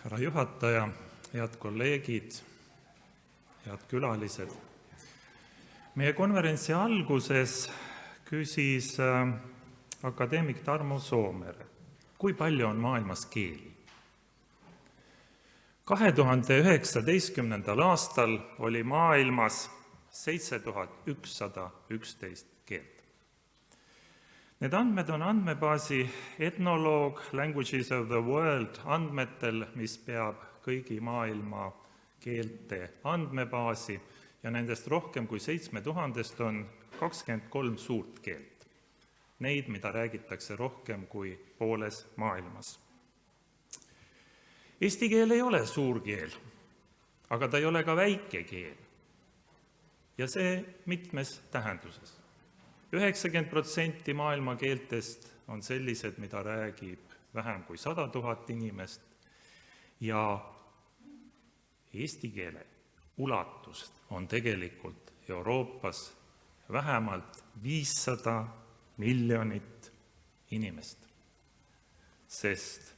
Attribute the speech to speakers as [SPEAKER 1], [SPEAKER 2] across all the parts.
[SPEAKER 1] härra juhataja, head kolleegid, head külalised. Meie konverentsi alguses küsis akadeemik Tarmo Soomere, kui palju on maailmas keeli. 2019. aastal oli maailmas 7111 keelt. Need andmed on andmebaasi Ethnologue Languages of the World andmetel, mis peab kõigi maailma keelte andmebaasi ja nendest rohkem kui 7000 on 23 suurt keelt. Neid, mida räägitakse rohkem kui pooles maailmas. Eesti keel ei ole suur keel, aga ta ei ole ka väike keel. Ja see mitmes tähenduses. 90% maailma keeltest on sellised, mida räägib vähem kui 100 000 inimest ja eesti keele ulatust on tegelikult Euroopas vähemalt 500 miljonit inimest, sest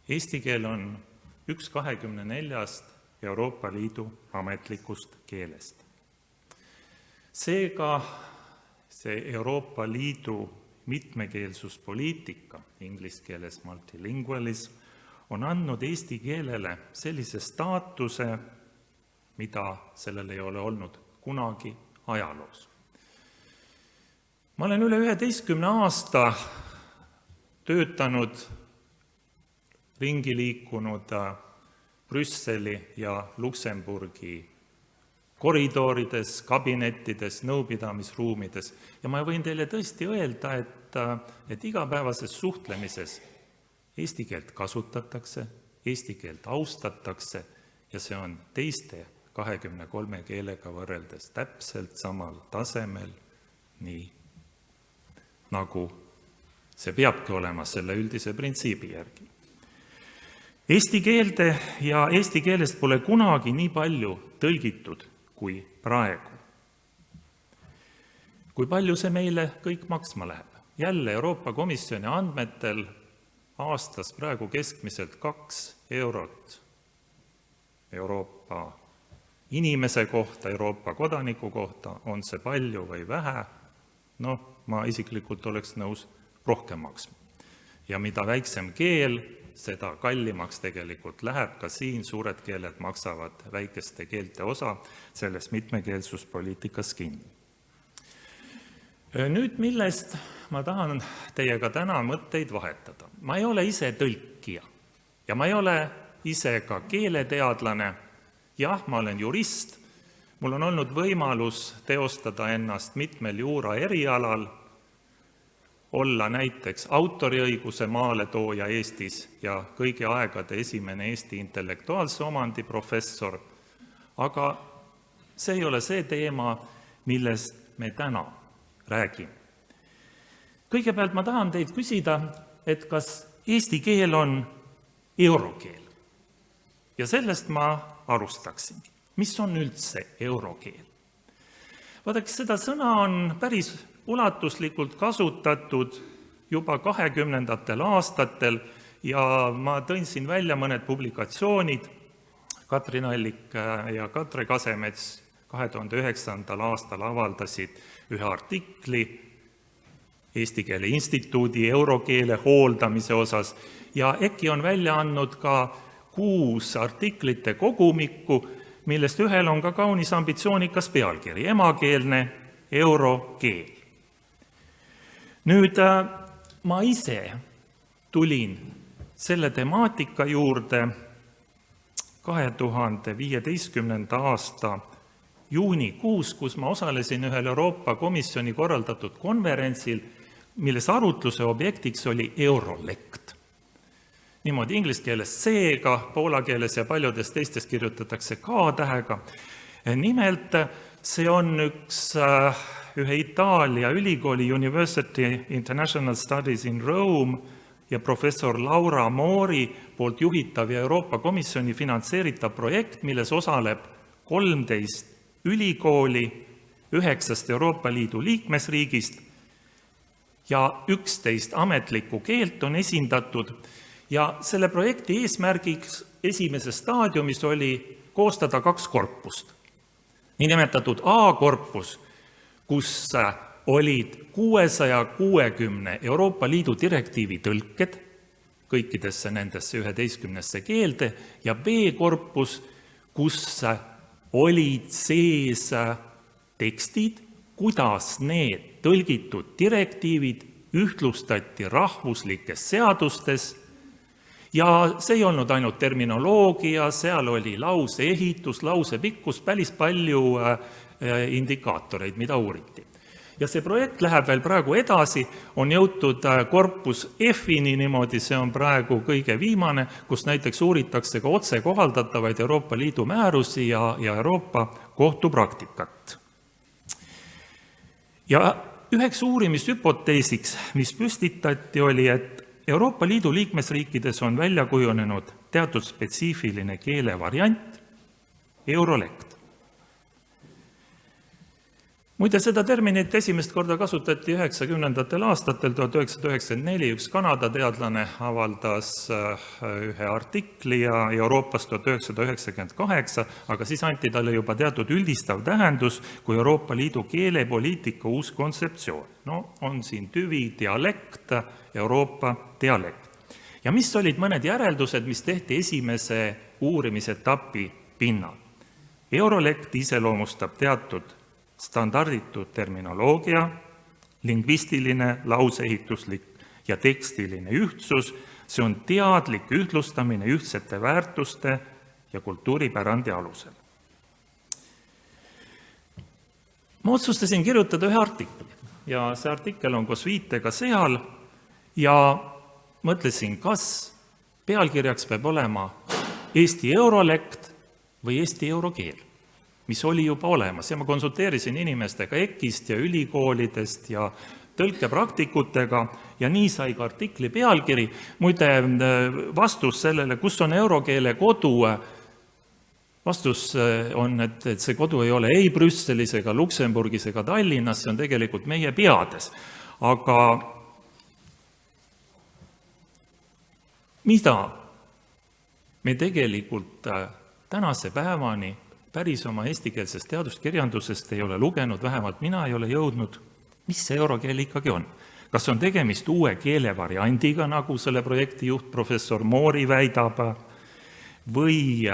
[SPEAKER 1] eesti keel on üks 24 Euroopa Liidu ametlikust keelest. Seega see Euroopa Liidu mitmekeelsuspoliitika, inglise keeles multilingualism, on andnud eesti keelele sellise staatuse, mida sellel ei ole olnud kunagi ajaloos. Ma olen üle 11 aasta töötanud, ringi liikunud Brüsseli ja Luksemburgi koridorides, kabinettides, nõupidamisruumides ja ma võin teile tõesti öelda, et igapäevases suhtlemises eesti keelt kasutatakse, eesti keelt austatakse ja see on teiste 23 keelega võrreldes täpselt samal tasemel, nii nagu see peabki olema selle üldise printsiibi järgi. Eesti keelde ja eesti keelest pole kunagi nii palju tõlgitud kui praegu. Kui palju see meile kõik maksma läheb? Jälle Euroopa Komisjoni andmetel aastas praegu keskmiselt 2 eurot Euroopa inimese kohta, Euroopa kodaniku kohta, on see palju või vähe? Ma isiklikult oleks nõus rohkem maksma. Ja mida väiksem keel, seda kallimaks tegelikult läheb, ka siin suured keeled maksavad väikeste keelte osa selles mitmekeelsuspoliitikas kinni. Nüüd, millest ma tahan teiega täna mõtteid vahetada. Ma ei ole ise tõlkija ja ma ei ole ise ka keeleteadlane. Jah, ma olen jurist, mul on olnud võimalus teostada ennast mitmel juura erialal, olla näiteks autoriõiguse maaletooja Eestis ja kõigi aegade esimene Eesti intellektuaalse omandi professor, aga see ei ole see teema, millest me täna räägime. Kõigepealt ma tahan teid küsida, et kas eesti keel on eurokeel? Ja sellest ma alustaksingi. Mis on üldse eurokeel? Vaadake, seda sõna on päris ulatuslikult kasutatud juba 20. aastatel ja ma tõin siin välja mõned publikatsioonid. Katrin Allik ja Katre Kasemets 2009. aastal avaldasid ühe artikli Eesti Keele Instituudi eurokeele hooldamise osas ja EKI on välja andnud ka 6 artiklite kogumikku, millest ühel on ka kaunis ambitsioonikas pealkiri, emakeelne eurokeel. Nüüd ma ise tulin selle temaatika juurde 2015. aasta juunikuus, kus ma osalesin ühel Euroopa Komisjoni korraldatud konverentsil, milles arutluse objektiks oli eurolekt. Niimoodi inglise keeles C-ga, poola keeles ja paljudes teistes kirjutatakse K-tähega. Nimelt see on ühe Itaalia ülikooli University International Studies in Rome ja professor Laura Moori poolt juhitav ja Euroopa Komisjoni finantseeritav projekt, milles osaleb 13 ülikooli 9 Euroopa Liidu liikmesriigist ja 11 ametlikku keelt on esindatud Ja selle projekti eesmärgiks esimeses staadiumis oli koostada 2 korpust. Niinimetatud A-korpus, kus olid 660 Euroopa Liidu direktiivi tõlked kõikidesse nendesse 11 keelde ja B-korpus, kus olid sees tekstid, kuidas need tõlgitud direktiivid ühtlustati rahvuslikes seadustes. Ja see ei olnud ainult terminoloogia, seal oli lause ehitus, lause pikkus, päris palju indikaatoreid, mida uuriti. Ja see projekt läheb veel praegu edasi, on jõutud korpus F-ini niimoodi, see on praegu kõige viimane, kus näiteks uuritakse ka otse kohaldatavaid Euroopa Liidu määrusi ja Euroopa kohtupraktikat. Ja üheks uurimishüpoteesiks, mis püstitati, oli, et Euroopa Liidu liikmesriikides on välja kujunenud teatud spetsiifiline keelevariant, eurolekt. Muide, seda terminit esimest korda kasutati 90. aastatel, 1994, üks Kanada teadlane avaldas ühe artikli ja Euroopas 1998, aga siis anti talle juba teatud üldistav tähendus kui Euroopa Liidu keelepoliitika uus kontseptsioon. No, on siin tüvi, dialekt, Euroopa dialekt. Ja mis olid mõned järeldused, mis tehti esimese uurimisetapi pinnal? Eurolekt iseloomustab teatud standarditud terminoloogia, lingvistiline, lauseehituslik ja tekstiline ühtsus, see on teadlik ühtlustamine ühtsete väärtuste ja kultuuripärandi alusel. Ma otsustasin kirjutada ühe artikli ja see artikkel on koos viitega seal ja mõtlesin, kas pealkirjaks peab olema Eesti eurolekt või Eesti eurokeel, mis oli juba olemas ja ma konsulteerisin inimestega EKI-st ja ülikoolidest ja tõlkepraktikutega ja nii sai ka artikli pealkiri. Muide, vastus sellele, kus on eurokeele kodu, vastus on, et see kodu ei ole ei Brüsselis ega Luksemburgis ega Tallinnas, see on tegelikult meie peades. Aga mida me tegelikult tänase päevani päris oma eestikeelsest teaduskirjandusest ei ole lugenud, vähemalt mina ei ole jõudnud, mis see eurokeel ikkagi on. Kas on tegemist uue keelevariandiga, nagu selle projekti juht professor Moori väidab, või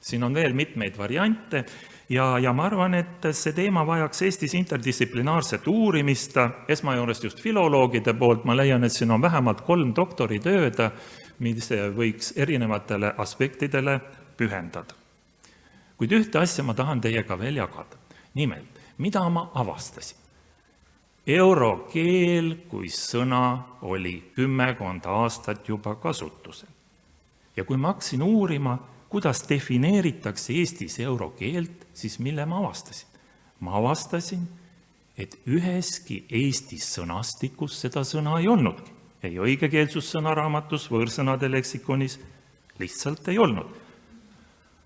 [SPEAKER 1] siin on veel mitmeid variante ja ma arvan, et see teema vajaks Eestis interdistsiplinaarset uurimist, esmajuurest just filoloogide poolt, ma leian, et siin on vähemalt 3 doktoritööd, mis võiks erinevatele aspektidele pühendada. Kuid ühte asja ma tahan teiega veel jagada. Nimelt, mida ma avastasin? Eurokeel kui sõna oli 10 aastat juba kasutusel. Ja kui ma hakkasin uurima, kuidas defineeritakse Eestis eurokeelt, siis mille ma avastasin? Ma avastasin, et üheski Eesti sõnastikus seda sõna ei olnudki. Ei õigekeelsussõnaraamatus, võõrsõnade leksikonis, lihtsalt ei olnud.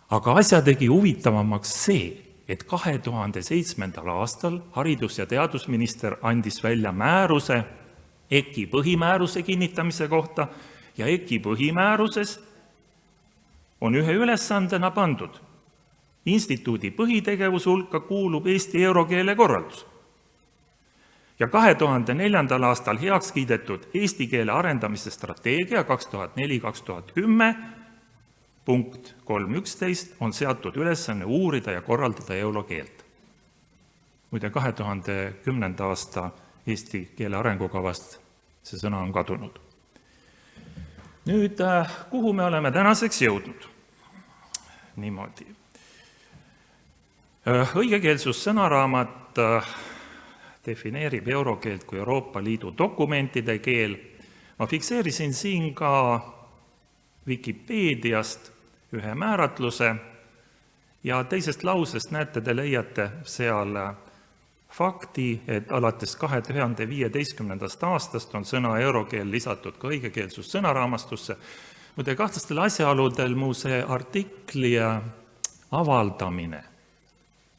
[SPEAKER 1] Aga asja tegi huvitavamaks see, et 2007. aastal haridus- ja teadusminister andis välja määruse EKI põhimääruse kinnitamise kohta ja EKI põhimääruses on ühe ülesandena pandud. Instituudi põhitegevuse hulka kuulub Eesti eurokeele korraldus. Ja 2004. aastal heaks kiidetud Eesti keele arendamise strateegia 2004-2010 punkt 3.11 on seatud ülesanne uurida ja korraldada eurokeelt. Muide, 2010. aasta Eesti keele arengukavast see sõna on kadunud. Nüüd, kuhu me oleme tänaseks jõudnud? Niimoodi. Õigekeelsussõnaraamat defineerib eurokeelt kui Euroopa Liidu dokumentide keel. Ma fikseerisin siin ka Wikipeediast ühe määratluse ja teisest lausest näete, te leiate seal fakti, et alates 2015. aastast on sõna eurokeel lisatud ka õigekeelsussõnaraamastusse. Muide, kahtlastel asjaoludel mu see artikli avaldamine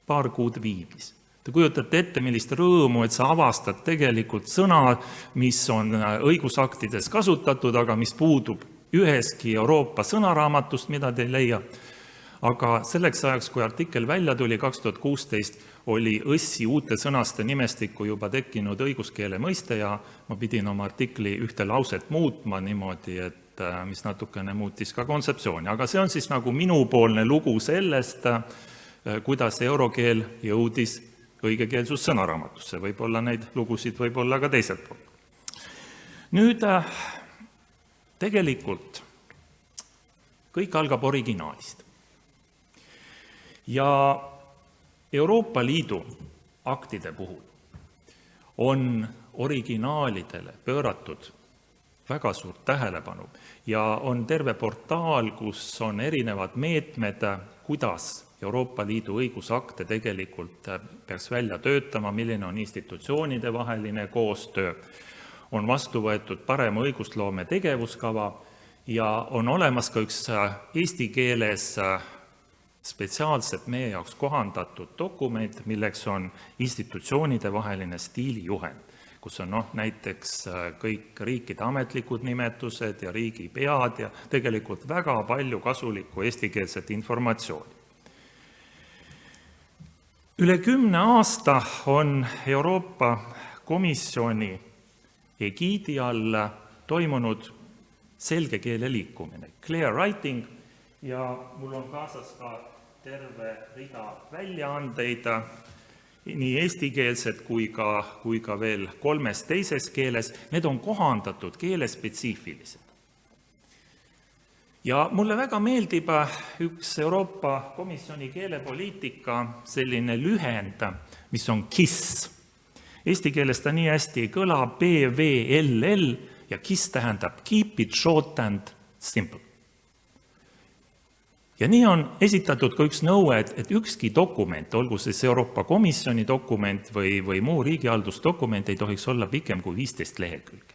[SPEAKER 1] paar kuud viibis. Te kujutate ette, millist rõõmu, et sa avastad tegelikult sõna, mis on õigusaktides kasutatud, aga mis puudub üheski Euroopa sõnaraamatust, mida te ei leia. Aga selleks ajaks, kui artikkel välja tuli 2016, oli õssi uute sõnaste nimestikku juba tekkinud õiguskeele mõiste ja ma pidin oma artikli ühte lauset muutma niimoodi, et mis natukene muutis ka kontseptsiooni. Aga see on siis nagu minupoolne lugu sellest, kuidas eurokeel jõudis õigekeelsus sõnaraamatusse. Võib-olla neid lugusid võib olla ka teiselt poolt. Nüüd tegelikult kõik algab originaalist. Ja Euroopa Liidu aktide puhul on originaalidele pööratud väga suurt tähelepanu ja on terve portaal, kus on erinevad meetmed, kuidas Euroopa Liidu õigusakte tegelikult peaks välja töötama, milline on institutsioonide vaheline koostöö, on vastu võetud parema õigusloome tegevuskava ja on olemas ka üks eesti keeles spetsiaalselt meie jaoks kohandatud dokument, milleks on institutsioonide vaheline stiilijuhend, kus on näiteks kõik riikide ametlikud nimetused ja riigipead ja tegelikult väga palju kasulikku eestikeelset informatsiooni. Üle 10 aasta on Euroopa Komisjoni egiidi all toimunud selge keele liikumine, clear writing, ja mul on kaasas ka terve rida väljaandeid, nii eestikeelsed kui ka veel 3 teises keeles. Need on kohandatud keelespetsiifilised. Ja mulle väga meeldib üks Euroopa Komisjoni keelepoliitika selline lühend, mis on KISS. Eesti keeles ta nii hästi ei kõla, PVLL, ja KISS tähendab Keep it short and simple. Ja nii on esitatud ka üks nõue, et ükski dokument, olgu siis Euroopa Komisjoni dokument või muu riigihaldusdokument, ei tohiks olla pikem kui 15 lehekülge.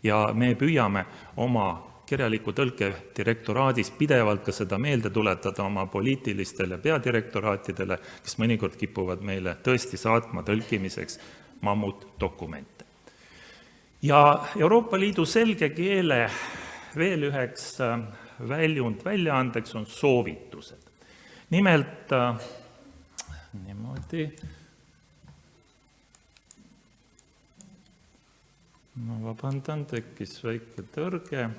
[SPEAKER 1] Ja me püüame oma kirjaliku tõlke direktoraadis pidevalt ka seda meelde tuletada oma poliitilistele peadirektoraatidele, kes mõnikord kipuvad meile tõesti saatma tõlkimiseks mammutdokumente. Ja Euroopa Liidu selge keele veel üheks väljaandeks on soovitused. Nimelt, niimoodi, ma vabandan, tekkis väike tõrge.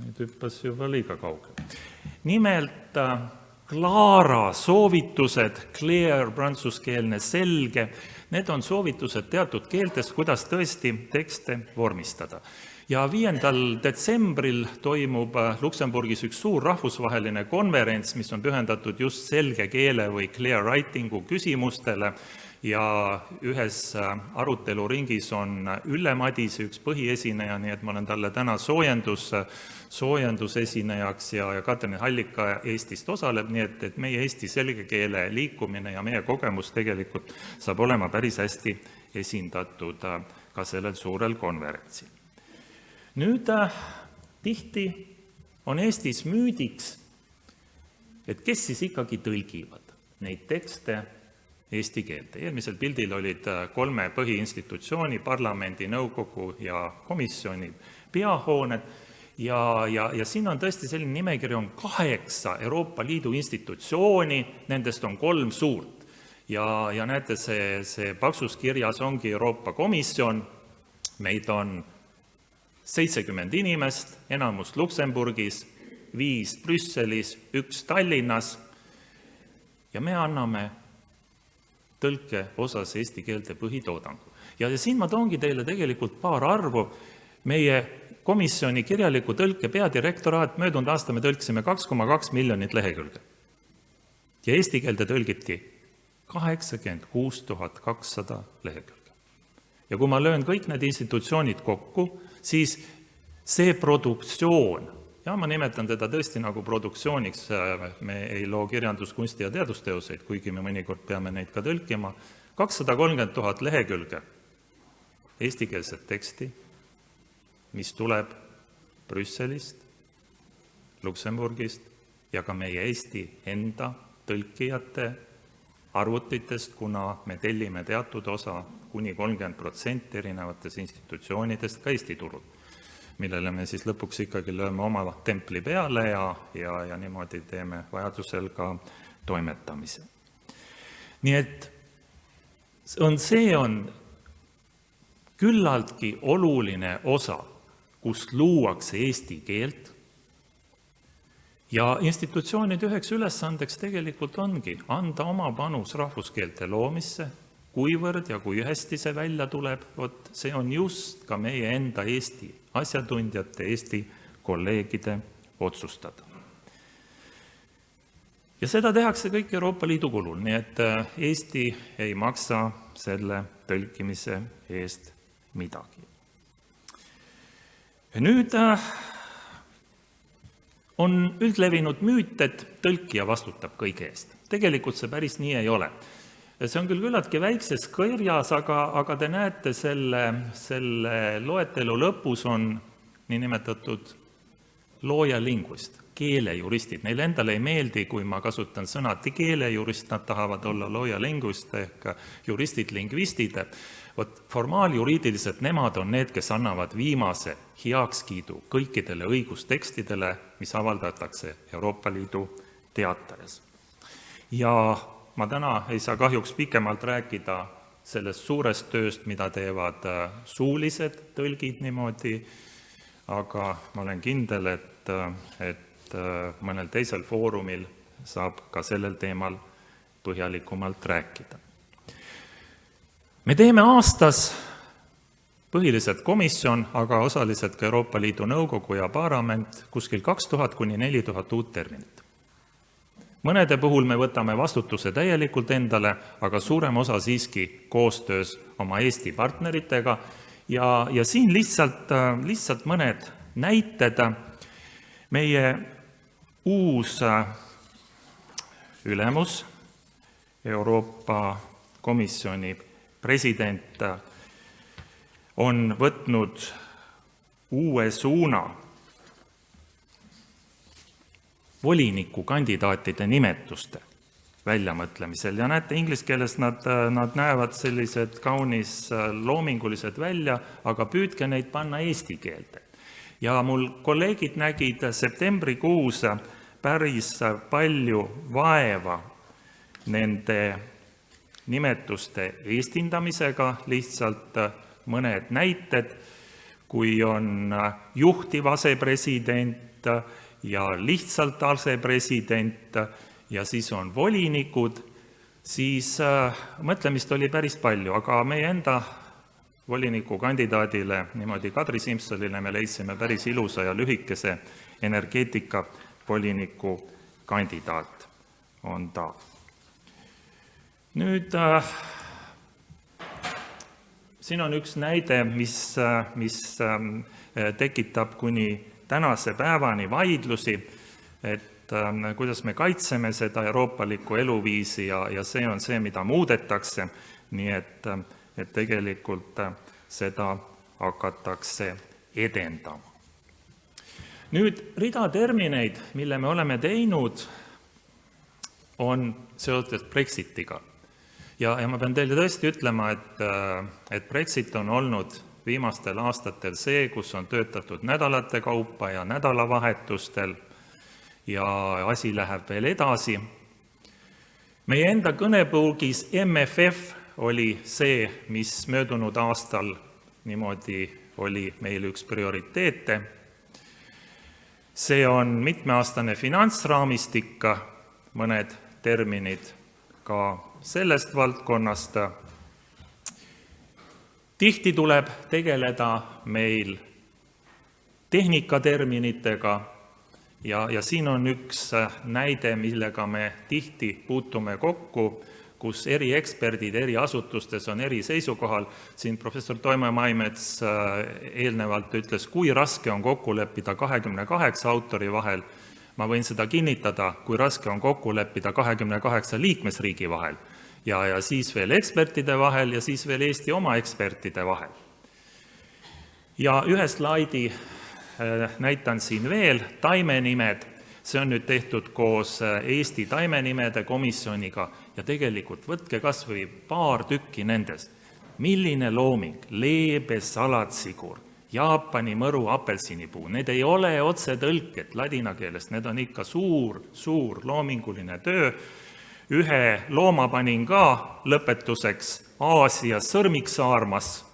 [SPEAKER 1] Nüüd hüppas juba liiga kaugele. Nimelt, Clara soovitused, clear, prantsuskeelne selge, need on soovitused teatud keeltes, kuidas tõesti tekste vormistada. Ja 5. detsembril toimub Luksemburgis üks suur rahvusvaheline konverents, mis on pühendatud just selge keele või clear writingu küsimustele ja ühes aruteluringis on Ülle Madise üks põhiesineja, nii et ma olen talle täna soojendusesinejaks ja Katrin Hallika Eestist osaleb, nii et meie Eesti selge keele liikumine ja meie kogemus tegelikult saab olema päris hästi esindatud ka sellel suurel konverentsil. Nüüd tihti on Eestis müüdiks, et kes siis ikkagi tõlgivad neid tekste eesti keelde. Eelmisel pildil olid 3 põhiinstitutsiooni, parlamendi, nõukogu ja komisjoni peahooned ja siin on tõesti selline nimekiri, on 8 Euroopa Liidu institutsiooni, nendest on 3 suurt. Ja näete, see paksus kirjas ongi Euroopa Komisjon, meid on 70 inimest, enamus Luksemburgis, 5 Brüsselis, 1 Tallinnas ja me anname tõlke osas eesti keelte põhitoodangu. Ja siin ma toongi teile tegelikult paar arvu. Meie komisjoni kirjaliku tõlke peadirektoraat möödunud aasta me tõlkisime 2,2 miljonit lehekülge. Ja eesti keelde tõlgiti 86 200 lehekülge. Ja kui ma löön kõik need institutsioonid kokku, siis see produktsioon, ja ma nimetan teda tõesti nagu produktsiooniks, me ei loo kirjanduskunsti ja teadusteoseid, kuigi me mõnikord peame neid ka tõlkima, 230 000 lehekülge eestikeelset teksti, mis tuleb Brüsselist, Luksemburgist ja ka meie Eesti enda tõlkijate arvutitest, kuna me tellime teatud osa, kuni 30% erinevatest institutsioonidest ka Eesti turul, millele me siis lõpuks ikkagi lööme oma templi peale ja niimoodi teeme vajadusel ka toimetamise. Nii et see on küllaltki oluline osa, kus luuakse eesti keelt, ja institutsioonide üheks ülesandeks tegelikult ongi anda oma panus rahvuskeelte loomisse, kuivõrd ja kui hästi see välja tuleb, see on just ka meie enda Eesti asjatundjate, Eesti kolleegide otsustada. Ja seda tehakse kõik Euroopa Liidu kulul, nii et Eesti ei maksa selle tõlkimise eest midagi. Ja nüüd on üldlevinud müüt, et tõlkija vastutab kõige eest. Tegelikult see päris nii ei ole. See on küll küllaltki väikses kirjas, aga te näete selle loetelu lõpus on niinimetatud loojalingvist, keelejuristid. Neile endale ei meeldi, kui ma kasutan sõna keelejurist, nad tahavad olla loojalingvist ehk juristid-lingvistid. Formaaljuriidiliselt nemad on need, kes annavad viimase heakskiidu kõikidele õigustekstidele, mis avaldatakse Euroopa Liidu teatajas. Ja ma täna ei saa kahjuks pikemalt rääkida sellest suurest tööst, mida teevad suulised tõlgid niimoodi, aga ma olen kindel, et mõnel teisel foorumil saab ka sellel teemal põhjalikumalt rääkida. Me teeme aastas põhiliselt komisjon, aga osaliselt ka Euroopa Liidu Nõukogu ja parlament kuskil 2000 kuni 4000 uut terminit. Mõnede puhul me võtame vastutuse täielikult endale, aga suurem osa siiski koostöös oma Eesti partneritega ja siin lihtsalt mõned näited. Meie uus ülemus, Euroopa Komisjoni president on võtnud uue suuna volinikukandidaatide nimetuste väljamõtlemisel. Ja näete, inglise keeles nad näevad sellised kaunis loomingulised välja, aga püüdke neid panna eesti keelde. Ja mul kolleegid nägid septembrikuus päris palju vaeva nende nimetuste eestindamisega, lihtsalt mõned näited, kui on juhtiv asepresident ja lihtsalt asepresident ja siis on volinikud, siis mõtlemist oli päris palju, aga meie enda volinikukandidaadile, niimoodi Kadri Simsonile me leidsime päris ilusa ja lühikese energeetika voliniku kandidaat on ta. Nüüd siin on üks näide, mis tekitab kuni tänase päevani vaidlusi, et kuidas me kaitseme seda euroopalikku eluviisi ja see on see, mida muudetakse, nii et tegelikult seda hakatakse edendama. Nüüd rida termineid, mille me oleme teinud, on seotud Brexitiga. Ja ma pean teile tõesti ütlema, et Brexit on olnud viimastel aastatel see, kus on töötatud nädalate kaupa ja nädalavahetustel ja asi läheb veel edasi. Meie enda kõnepuugis MFF oli see, mis möödunud aastal niimoodi oli meil üks prioriteete. See on mitmeaastane finantsraamistik, mõned terminid ka sellest valdkonnast. Tihti tuleb tegeleda meil tehnikaterminitega ja siin on üks näide, millega me tihti puutume kokku, kus eri eksperdid eri asutustes on eri seisukohal. Siin professor Toime Maimets eelnevalt ütles, kui raske on kokku leppida 28 autori vahel. Ma võin seda kinnitada, kui raske on kokku leppida 28 liikmesriigi vahel ja siis veel ekspertide vahel ja siis veel Eesti oma ekspertide vahel. Ja ühe slaidi näitan siin veel taimenimed. See on nüüd tehtud koos Eesti taimenimede komisjoniga ja tegelikult võtke kas või paar tükki nendest. Milline looming, leebe salatsigur, Jaapani mõru apelsinipuu, need ei ole otsetõlked ladina keelest, need on ikka suur loominguline töö. Ühe looma panin ka lõpetuseks Aasias sõrmiksaarmas,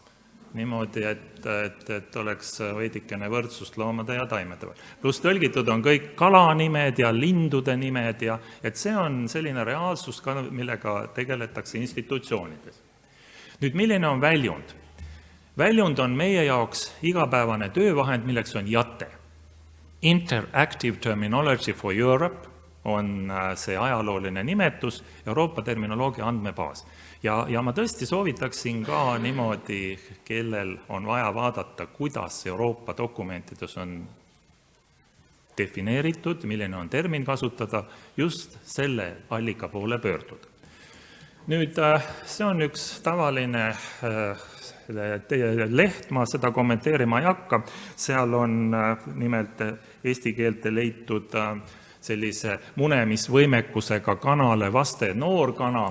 [SPEAKER 1] niimoodi, et oleks veidikene võrdsust loomade ja taimede vahel. Pluss tõlgitud on kõik kalanimed ja lindude nimed ja et see on selline reaalsus, millega tegeletakse institutsioonides. Nüüd, milline on väljund? Väljund on meie jaoks igapäevane töövahend, milleks on JATE. Interactive Terminology for Europe on see ajalooline nimetus, Euroopa terminoloogia andmebaas. Ja ma tõesti soovitaksin ka niimoodi, kellel on vaja vaadata, kuidas Euroopa dokumentides on defineeritud, milline on termin kasutada, just selle allika poole pöörduda. Nüüd, see on üks tavaline leht, ma seda kommenteerima ei hakka, seal on nimelt eesti keelte leitud sellise munemisvõimekusega kanale vaste noorkana,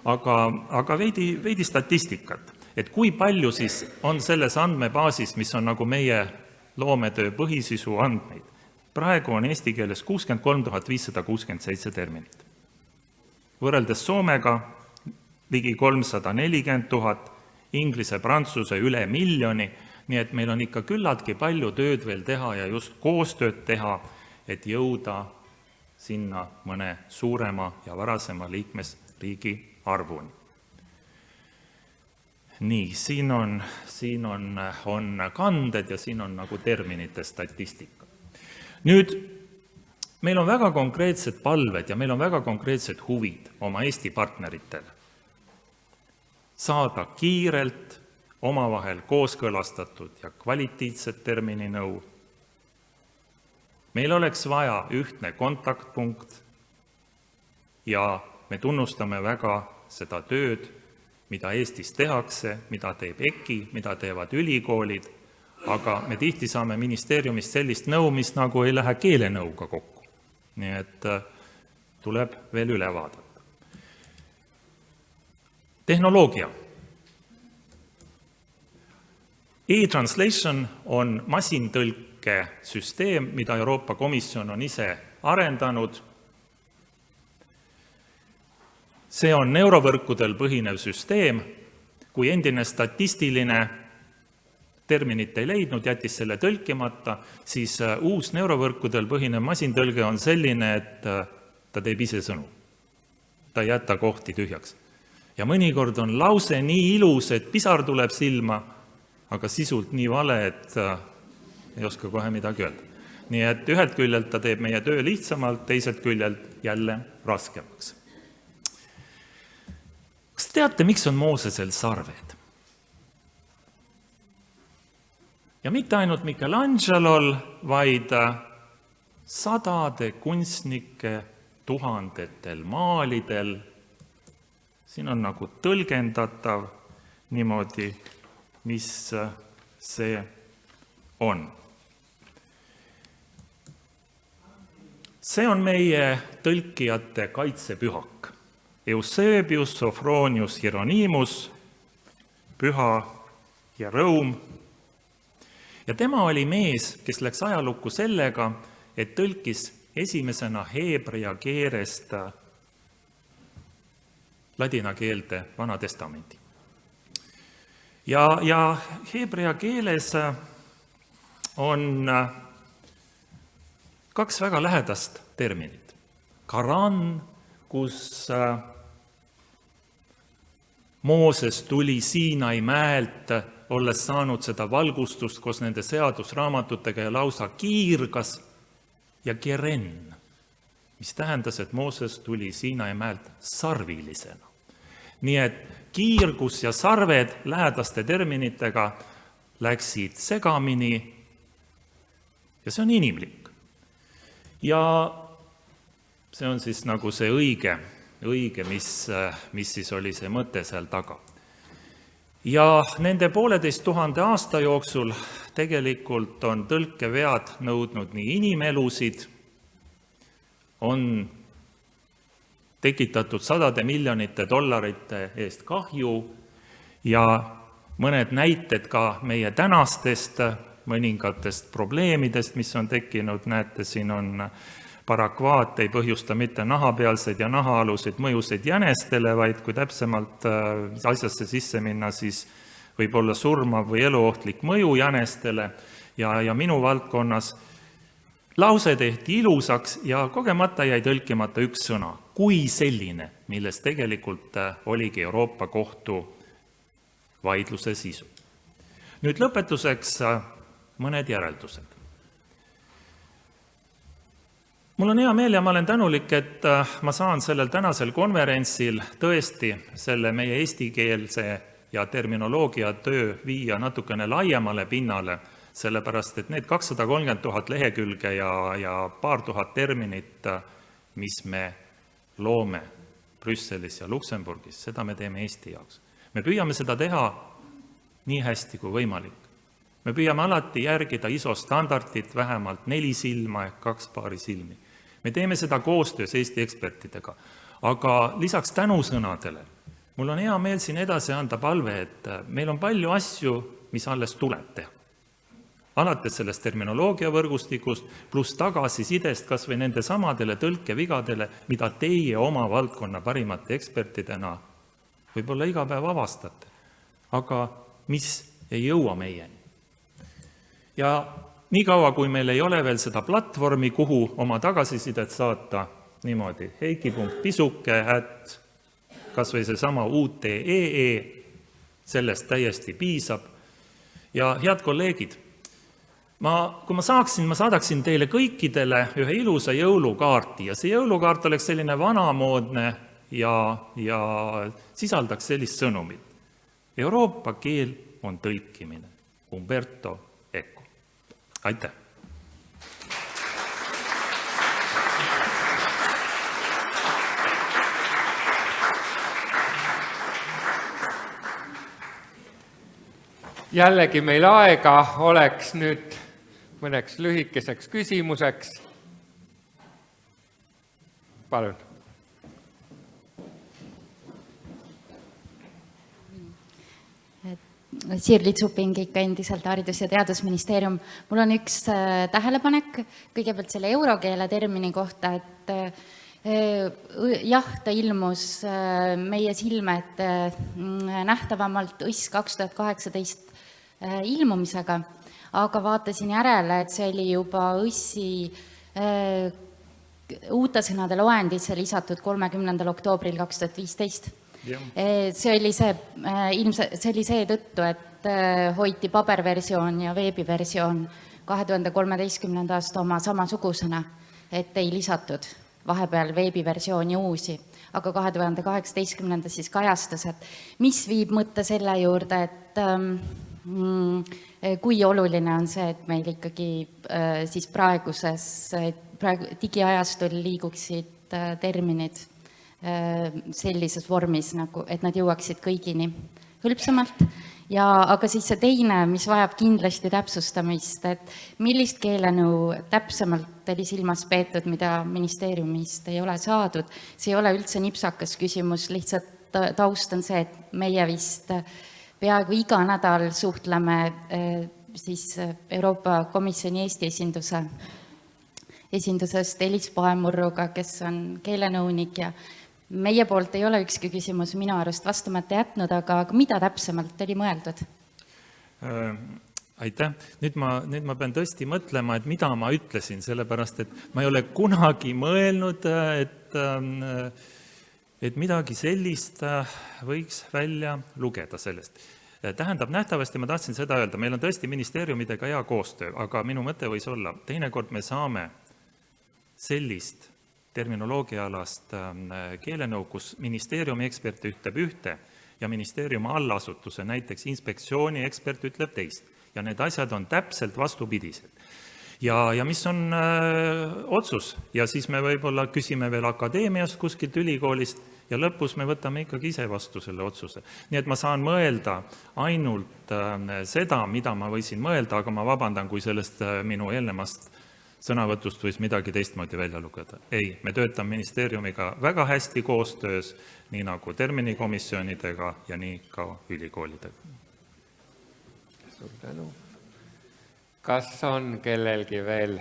[SPEAKER 1] aga veidi statistikat, et kui palju siis on selles andmebaasis, mis on nagu meie loometöö põhisisu andmeid. Praegu on eesti keeles 63 567 terminit. Võrreldes Soomega ligi 340 000, inglise, prantsuse üle 1 miljoni, nii et meil on ikka küllaltki palju tööd veel teha ja just koostööd teha, et jõuda sinna mõne suurema ja varasema liikmesriigi arvuni. Nii, siin on kanded ja siin on nagu terminite statistika. Nüüd, meil on väga konkreetsed palved ja meil on väga konkreetsed huvid oma Eesti partneritele. Saada kiirelt, omavahel kooskõlastatud ja kvaliteetset termininõu. Meil oleks vaja ühtne kontaktpunkt ja me tunnustame väga seda tööd, mida Eestis tehakse, mida teeb EKI, mida teevad ülikoolid, aga me tihti saame ministeeriumist sellist nõu, mis nagu ei lähe keelenõuga kokku. Nii et tuleb veel üle vaadata. Tehnoloogia. E-translation on masintõlke süsteem, mida Euroopa Komisjon on ise arendanud. See on neurovõrkudel põhinev süsteem. Kui endine statistiline terminit ei leidnud, jättis selle tõlkimata, siis uus neurovõrkudel põhinev masintõlge on selline, et ta teeb ise sõnu. Ta ei jäta kohti tühjaks. Ja mõnikord on lause nii ilus, et pisar tuleb silma, aga sisult nii vale, et ei oska kohe midagi öelda. Nii et ühelt küljelt ta teeb meie töö lihtsamalt, teiselt küljelt jälle raskemaks. Kas teate, miks on Moosesel sarved? Ja mitte ainult Michelangelol, vaid sadade kunstnike, tuhandetel maalidel. Siin on nagu tõlgendatav niimoodi, mis see on. See on meie tõlkijate kaitsepühak. Eusebius, Sophronius, Hieronymus, püha ja rõum. Ja tema oli mees, kes läks ajalukku sellega, et tõlkis esimesena heebrea keelest ladina keelde Vana Testamendi. Ja heebrea keeles on kaks väga lähedast terminit. Karan, kus Mooses tuli Siinai mäelt, olles saanud seda valgustust koos nende seadusraamatutega ja lausa kiirgas, ja keren, mis tähendas, et Mooses tuli Siinai mäelt sarvilisena. Nii et kiirgus ja sarved lähedaste terminitega läksid segamini ja see on inimlik. Ja see on siis nagu see õige, mis siis oli see mõte seal taga. Ja nende 1500 aasta jooksul tegelikult on tõlkevead nõudnud nii inimelusid on tekitatud sadade miljonite dollarite eest kahju ja mõned näited ka meie tänastest mõningatest probleemidest, mis on tekkinud, näete, siin on parakvaat ei põhjusta mitte nahapealseid ja nahaaluseid mõjuseid jänestele, vaid kui täpsemalt asjasse sisse minna, siis võib olla surmav või eluohtlik mõju jänestele ja minu valdkonnas lause tehti ilusaks ja kogemata jäi tõlkimata üks sõna, kui selline, milles tegelikult oligi Euroopa Kohtu vaidluse sisu. Nüüd lõpetuseks mõned järeldused. Mul on hea meel ja ma olen tänulik, et ma saan sellel tänasel konverentsil tõesti selle meie eestikeelse ja terminoloogia töö viia natukene laiemale pinnale, sellepärast et need 230 000 lehekülge ja paar tuhat terminit, mis me loome Brüsselis ja Luksemburgis, seda me teeme Eesti jaoks. Me püüame seda teha nii hästi kui võimalik. Me püüame alati järgida ISO standardit vähemalt 4 silma ehk 2 paari silmi. Me teeme seda koostöös Eesti ekspertidega, aga lisaks tänusõnadele mul on hea meel siin edasi anda palve, et meil on palju asju, mis alles tuleb teha. Alates sellest terminoloogia võrgustikust, pluss tagasisidest kas või nende samadele tõlkevigadele, mida teie oma valdkonna parimate ekspertidena võib-olla iga päev avastate, aga mis ei jõua meieni. Ja niikaua, kui meil ei ole veel seda platvormi, kuhu oma tagasisidet saata, niimoodi heiki.pisuke@ kas või seesama UTEE, sellest täiesti piisab. Ja head kolleegid, kui ma saaksin, ma saadaksin teile kõikidele ühe ilusa jõulukaarti ja see jõulukaart oleks selline vanamoodne ja sisaldaks sellist sõnumit. Euroopa keel on tõlkimine. Umberto Eco. Aitäh!
[SPEAKER 2] Jällegi meil aega oleks nüüd mõneks lühikeseks küsimuseks. Palun.
[SPEAKER 3] Sirli Tsuping ikka endiselt Haridus- ja Teadusministeerium. Mul on üks tähelepanek kõigepealt selle eurokeele termini kohta, et jah, ta ilmus meie silme ette nähtavamalt ÜS 2018 ilmumisega, aga vaatasin järele, et see oli juba ÜS-i uute sõnade loendisse lisatud 30. oktoobril 2015. See oli seetõttu, et hoiti paberversioon ja veebiversioon 2013. aasta oma samasugusena, et ei lisatud vahepeal veebiversiooni uusi, aga 2018. siis kajastas, et mis viib mõtte selle juurde, et kui oluline on see, et meil ikkagi siis praegu digiajastul liiguksid terminid sellises vormis, nagu, et nad jõuaksid kõigini hõlpsamalt. Aga siis see teine, mis vajab kindlasti täpsustamist, et millist keelenõu täpsemalt oli silmas peetud, mida ministeeriumist ei ole saadud. See ei ole üldse nipsakas küsimus, lihtsalt taust on see, et meie vist peaaegu iga nädal suhtleme siis Euroopa Komisjoni Eesti esindusest Elis Paemurruga, kes on keelenõunik ja meie poolt ei ole ükski küsimus minu arust vastamata jätnud, aga mida täpsemalt oli mõeldud?
[SPEAKER 1] Aitäh. Nüüd ma pean tõesti mõtlema, et mida ma ütlesin, sellepärast, et ma ei ole kunagi mõelnud, et midagi sellist võiks välja lugeda sellest. Tähendab, nähtavasti ma tahtsin seda öelda, meil on tõesti ministeeriumidega hea koostöö, aga minu mõte võis olla, teinekord me saame sellist terminoloogiaalast keelenõu, kus ministeeriumi ekspert ütleb ühte ja ministeeriumi allasutuse, näiteks inspektsiooni ekspert ütleb teist. Ja need asjad on täpselt vastupidised. Ja mis on otsus? Ja siis me võib-olla küsime veel akadeemiast kuskilt ülikoolist ja lõpus me võtame ikkagi ise vastu selle otsuse. Nii et ma saan mõelda ainult seda, mida ma võisin mõelda, aga ma vabandan, kui sellest minu eelnevast sõnavõtust võis midagi teistmoodi välja lugeda. Ei, me töötame ministeeriumiga väga hästi koostöös, nii nagu terminikomisjonidega ja nii ka ülikoolidega.
[SPEAKER 2] Suur tänu. Kas on kellelgi veel?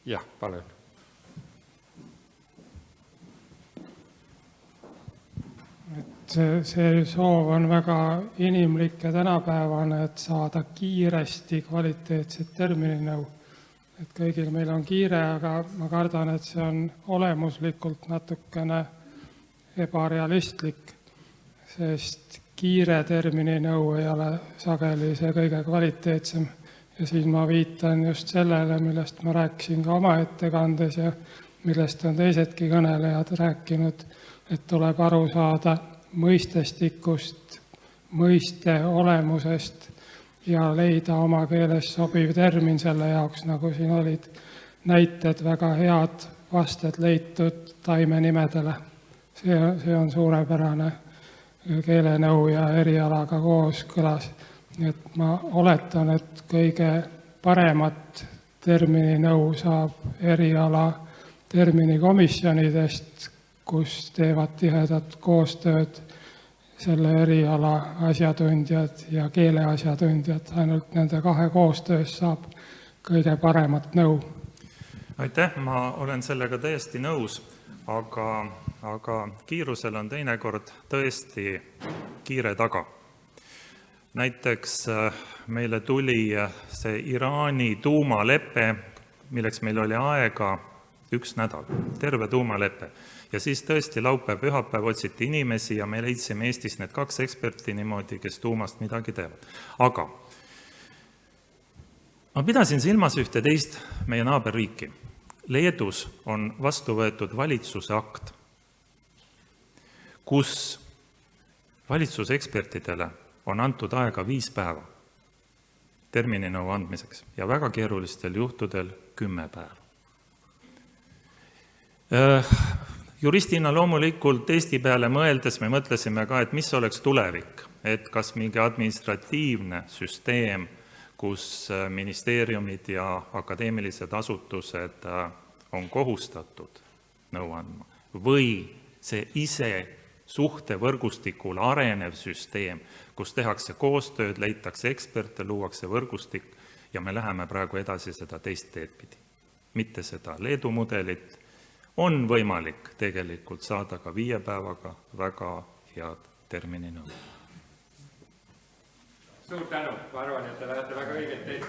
[SPEAKER 2] Jah, palun.
[SPEAKER 4] See soov on väga inimlik ja tänapäevane, et saada kiiresti kvaliteetset termininõu. Et kõigil meil on kiire, aga ma kardan, et see on olemuslikult natukene ebarealistlik, sest kiire termininõu ei ole sageli see kõige kvaliteetsem. Ja siis ma viitan just sellele, millest ma rääkisin ka oma ettekandes ja millest on teisedki kõnelejad rääkinud, et tuleb aru saada mõistestikust, mõiste olemusest ja leida oma keeles sobiv termin selle jaoks, nagu siin olid näited, väga head vasted leitud taimenimedele. See on suurepärane keelenõu ja erialaga kooskõlas. Nii et ma oletan, et kõige paremat termininõu saab eriala terminikomisjonidest, kus teevad tihedat koostööd selle eriala asjatundjad ja keeleasjatundjad. Ainult nende kahe koostöös saab kõige paremat nõu.
[SPEAKER 1] Aitäh, ma olen sellega täiesti nõus, aga kiirusel on teinekord tõesti kiire taga. Näiteks meile tuli see Iraani tuumalepe, milleks meil oli aega 1 nädal, terve tuumalepe. Ja siis tõesti laupäev, pühapäev otsiti inimesi ja me leidsime Eestis need 2 eksperti niimoodi, kes tuumast midagi teevad. Aga ma pidasin silmas ühte teist meie naaberriiki. Leedus on vastu võetud valitsuse akt, kus valitsuse ekspertidele on antud aega 5 päeva termininõu andmiseks ja väga keerulistel juhtudel 10 päeva. Juristina loomulikult Eesti peale mõeldes me mõtlesime ka, et mis oleks tulevik, et kas mingi administratiivne süsteem, kus ministeeriumid ja akadeemilised asutused on kohustatud nõu andma, või see ise suhtevõrgustikul arenev süsteem, kus tehakse koostööd, leitakse eksperte, luuakse võrgustik ja me läheme praegu edasi seda teist teed pidi. Mitte seda Leedu mudelit, on võimalik tegelikult saada ka 5 päevaga väga head termininõu.
[SPEAKER 2] Suur tänu, ma arvan, et te lähete väga õiget teed.